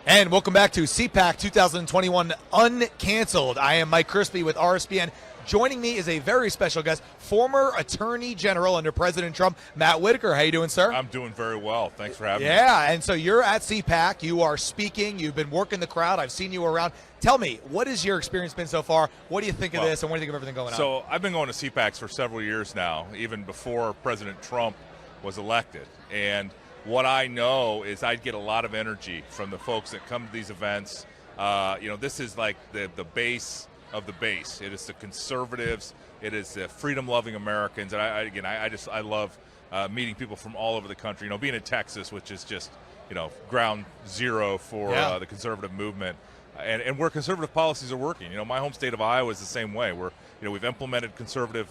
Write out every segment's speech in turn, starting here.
And welcome back to CPAC 2021 Uncanceled. I am Mike Crispi with RSBN. Joining me is a very special guest, former Attorney General under President Trump, Matt Whitaker. How you doing, sir? I'm doing very well. Thanks for having me. Yeah, and so you're at CPAC. You are speaking. You've been working the crowd. I've seen you around. Tell me, what has your experience been so far? What do you think of this, and what do you think of everything going on? So I've been going to CPACs for several years now, even before President Trump was elected. And what I know is I'd get a lot of energy from the folks that come to these events. This is like the base of the base. It is the conservatives. It is the freedom-loving Americans. And I love meeting people from all over the country. You know, being in Texas, which is just, ground zero for the conservative movement. And where conservative policies are working. You know, my home state of Iowa is the same way. We've implemented conservative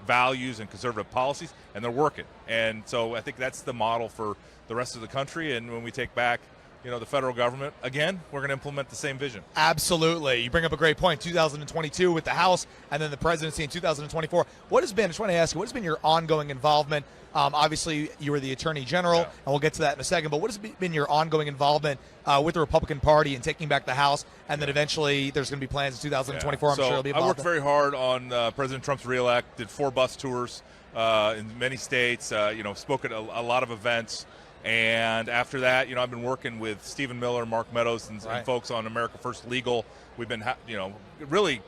values and conservative policies, and they're working. And so I think that's the model for the rest of the country. And when we take back, the federal government, again, we're going to implement the same vision. Absolutely. You bring up a great point. 2022 with the House, and then the presidency in 2024. I just want to ask you, what has been your ongoing involvement? Obviously, you were the Attorney General, and we'll get to that in a second, but what has been your ongoing involvement with the Republican Party in taking back the House, and then eventually there's going to be plans in 2024, I'm sure you'll be involved. I worked very hard on President Trump's reelect, did 4 bus tours in many states, spoke at a lot of events. And after that, I've been working with Stephen Miller, Mark Meadows, and folks on America First Legal. We've been, really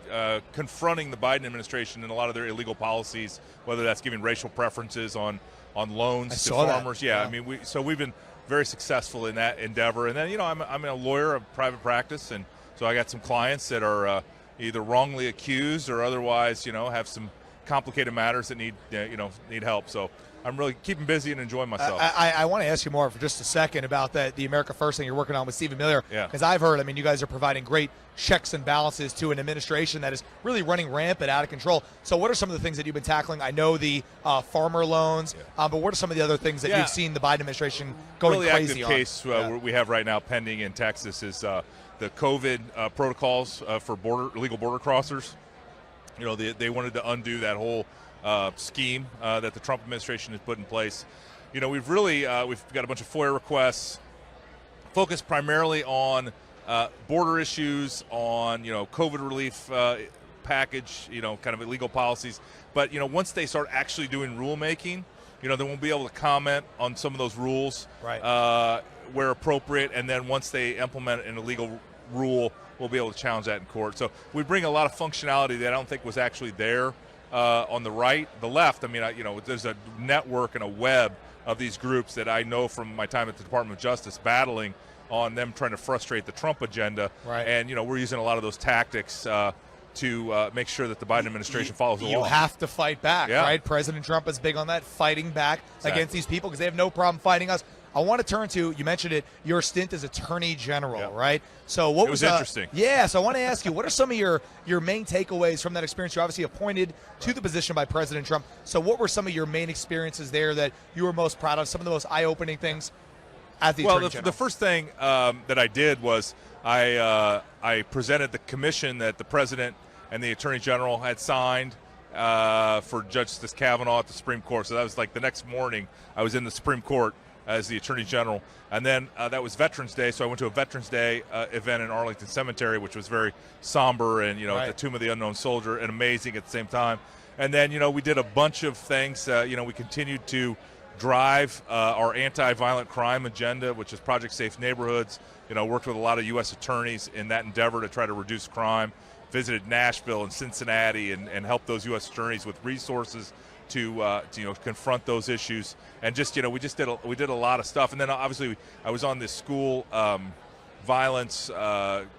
confronting the Biden administration and a lot of their illegal policies, whether that's giving racial preferences on loans to farmers. Yeah. I mean, we've been very successful in that endeavor. And then, I'm a lawyer of private practice, and so I got some clients that are either wrongly accused or otherwise, have some complicated matters that need help. So I'm really keeping busy and enjoying myself. I want to ask you more for just a second about the America First thing you're working on with Stephen Miller. Because I've heard, you guys are providing great checks and balances to an administration that is really running rampant, out of control. So what are some of the things that you've been tackling? I know the farmer loans, but what are some of the other things that you've seen the Biden administration going really crazy on? Really active case we have right now pending in Texas is the COVID protocols for illegal border crossers. They wanted to undo that whole scheme that the Trump administration has put in place. We've got a bunch of FOIA requests focused primarily on border issues, on COVID relief package, kind of illegal policies. But once they start actually doing rulemaking, they won't be able to comment on some of those rules where appropriate. And then once they implement an illegal rule, we'll be able to challenge that in court. So we bring a lot of functionality that I don't think was actually there on the right. The left, there's a network and a web of these groups that I know from my time at the Department of Justice battling on them trying to frustrate the Trump agenda. And, we're using a lot of those tactics to make sure that the Biden administration follows the law. You have to fight back, right? President Trump is big on that, fighting back against these people because they have no problem fighting us. I want to turn to, you mentioned it, your stint as Attorney General, right? So what was interesting. So I want to ask you, what are some of your main takeaways from that experience? You're obviously appointed to the position by President Trump. So what were some of your main experiences there that you were most proud of, some of the most eye-opening things as the Attorney General? The first thing that I did was I presented the commission that the President and the Attorney General had signed for Justice Kavanaugh at the Supreme Court. So that was like the next morning I was in the Supreme Court as the Attorney General. And then that was Veterans Day, so I went to a Veterans Day event in Arlington Cemetery, which was very somber and, the Tomb of the Unknown Soldier, and amazing at the same time. And then, we did a bunch of things. We continued to drive our anti-violent crime agenda, which is Project Safe Neighborhoods. Worked with a lot of U.S. attorneys in that endeavor to try to reduce crime. Visited Nashville and Cincinnati and helped those U.S. attorneys with resources to confront those issues, and we did a lot of stuff. And then obviously I was on this school violence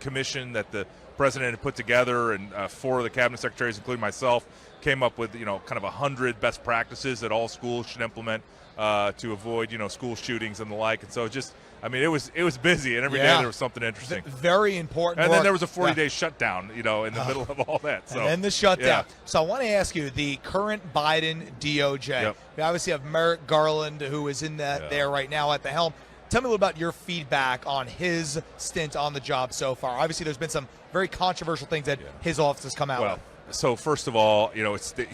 commission that the president had put together, and 4 of the cabinet secretaries, including myself, came up with kind of 100 best practices that all schools should implement to avoid school shootings and the like. And so it was busy, and every day there was something interesting. Very important. And then there was a 40-day shutdown, in the middle of all that. So, and then the shutdown. So I want to ask you, the current Biden DOJ. We obviously have Merrick Garland, who is in there right now at the helm. Tell me a little about your feedback on his stint on the job so far. Obviously, there's been some very controversial things that his office has come out with. So first of all,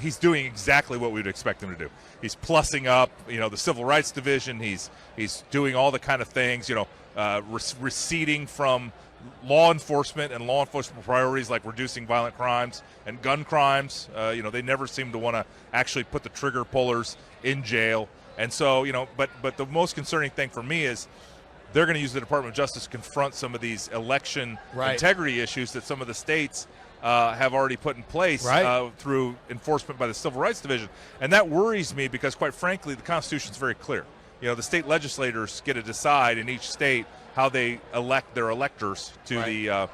he's doing exactly what we would expect him to do. He's plussing up, the Civil Rights Division. He's doing all the kind of things, receding from law enforcement and law enforcement priorities like reducing violent crimes and gun crimes. They never seem to want to actually put the trigger pullers in jail. And so, but the most concerning thing for me is they're going to use the Department of Justice to confront some of these election integrity issues that some of the states have already put in place through enforcement by the Civil Rights Division. And that worries me because, quite frankly, the Constitution is very clear. The state legislators get to decide in each state how they elect their electors to the,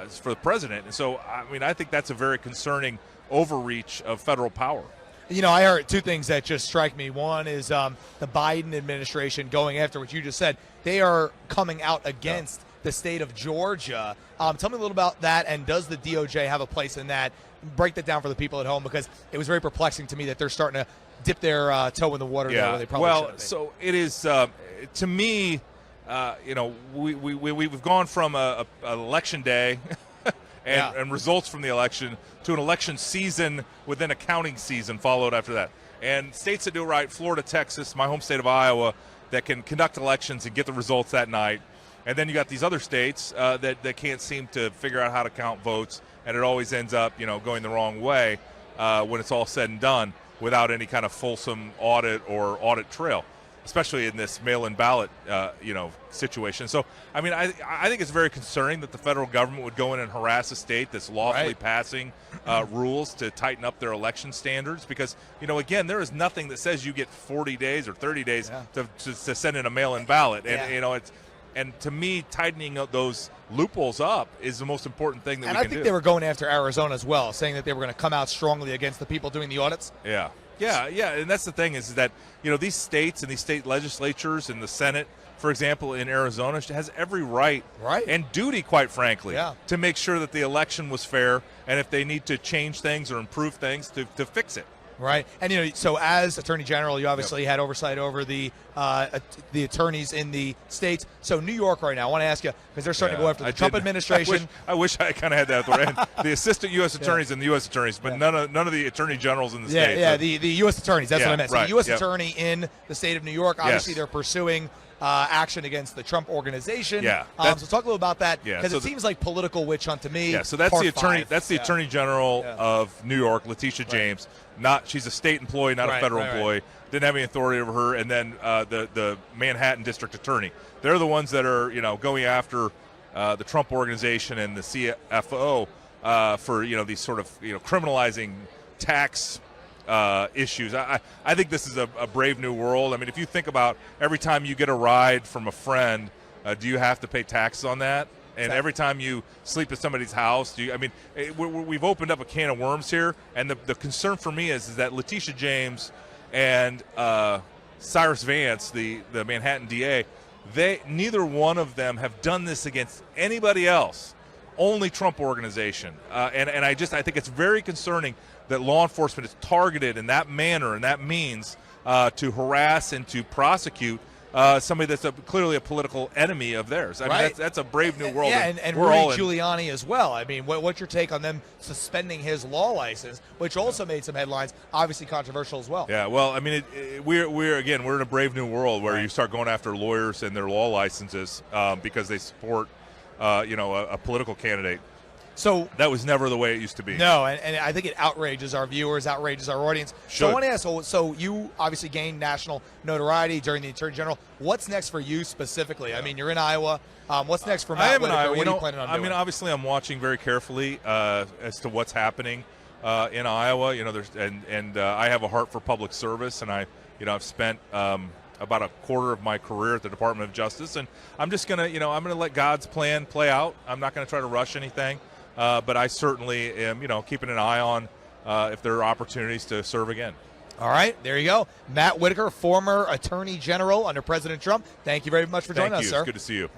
for the president. And so, I think that's a very concerning overreach of federal power. I heard two things that just strike me. One is the Biden administration going after what you just said. They are coming out against the state of Georgia. Tell me a little about that, and does the DOJ have a place in that? Break that down for the people at home, because it was very perplexing to me that they're starting to dip their toe in the water there where they probably shouldn't be. So it is, to me, we've gone from an election day and results from the election to an election season within a counting season followed after that. And states that do it right, Florida, Texas, my home state of Iowa, that can conduct elections and get the results that night. And then you got these other states that can't seem to figure out how to count votes, and it always ends up, going the wrong way when it's all said and done without any kind of fulsome audit or audit trail, especially in this mail-in ballot, situation. So, I think it's very concerning that the federal government would go in and harass a state that's lawfully passing rules to tighten up their election standards because, again, there is nothing that says you get 40 days or 30 days to send in a mail-in ballot. And, and to me, tightening those loopholes up is the most important thing that we can do. And I think they were going after Arizona as well, saying that they were going to come out strongly against the people doing the audits. Yeah, and that's the thing is that, these states and these state legislatures and the Senate, for example, in Arizona, has every right and duty, quite frankly, to make sure that the election was fair, and if they need to change things or improve things, to fix it. Right. And, so as Attorney General, you obviously had oversight over the attorneys in the states. So New York right now, I want to ask you, because they're starting to go after the Trump administration. I wish I kind of had that at the end. The assistant U.S. attorneys and the U.S. attorneys, but none of the attorney generals in the states. Yeah, the U.S. attorneys. That's what I meant. So the U.S. attorney in the state of New York, obviously they're pursuing action against the Trump organization. Yeah. So talk a little about that, because it seems like political witch hunt to me. Yeah. So that's the attorney. That's the Attorney General of New York, Letitia James. She's a state employee, not a federal employee. Didn't have any authority over her. And then the Manhattan District Attorney. They're the ones that are going after the Trump organization and the CFO for these sort of criminalizing tax issues. I think this is a brave new world. If you think about every time you get a ride from a friend, do you have to pay taxes on that? And every time you sleep at somebody's house, we've opened up a can of worms here. And the concern for me is that Letitia James and Cyrus Vance, the Manhattan DA, neither one of them have done this against anybody else, only Trump organization. And I think it's very concerning that law enforcement is targeted in that manner and that means to harass and to prosecute somebody that's clearly a political enemy of theirs. That's a brave new world. Yeah, and Rudy Giuliani as well. What's your take on them suspending his law license, which also made some headlines, obviously controversial as well? Yeah, well, we're in a brave new world where you start going after lawyers and their law licenses because they support a political candidate. So that was never the way it used to be. No, and I think it outrages our viewers, outrages our audience. So I want to ask, so you obviously gained national notoriety during the Attorney General. What's next for you specifically? You're in Iowa. What's next for Matt? I am in Iowa. What are you planning on doing? Obviously, I'm watching very carefully as to what's happening in Iowa. I have a heart for public service, and I've spent about a quarter of my career at the Department of Justice, and I'm just gonna, I'm gonna let God's plan play out. I'm not gonna try to rush anything. But I certainly am, keeping an eye on if there are opportunities to serve again. All right, there you go. Matt Whitaker, former Attorney General under President Trump. Thank you very much for joining us, sir. It's good to see you.